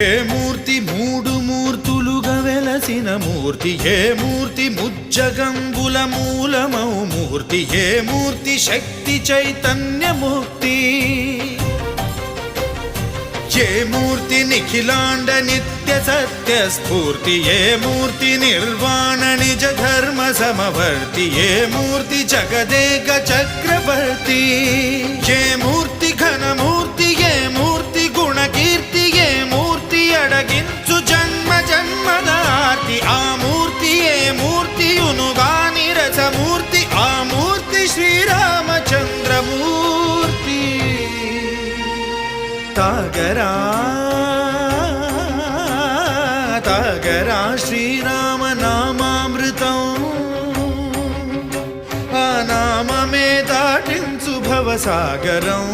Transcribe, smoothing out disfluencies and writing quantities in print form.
ఏ మూర్తి మూడు మూర్తులుగా వెలసిన మూర్తి, ఏ మూర్తి ముజ్జగంబుల మూలమౌ మూర్తి, ఏ మూర్తి శక్తి చైతన్యముక్తి, ఏ మూర్తి నిఖిలాండ నిత్య సత్య స్ఫూర్తి, ఏ మూర్తి నిర్వాణ నిజ ధర్మ సమవర్తి, ఏ మూర్తి జగదేక చక్రవర్తి, ఏ మూర్తి ఘనమూర్తి, ఏ మూర్తి గుణకీర్తి, ఏ మూర్తి అడగించు జన్మ జన్మదార్తి, ఆ మూర్తి ఏ మూర్తి ఉనుగాని రసమూర్తి, ఆ మూర్తి శ్రీరామచంద్రమూర్తి. తాగరా తాగరా శ్రీరామ నామామృతం, ఆ నామమే దాటించు భవసాగరం.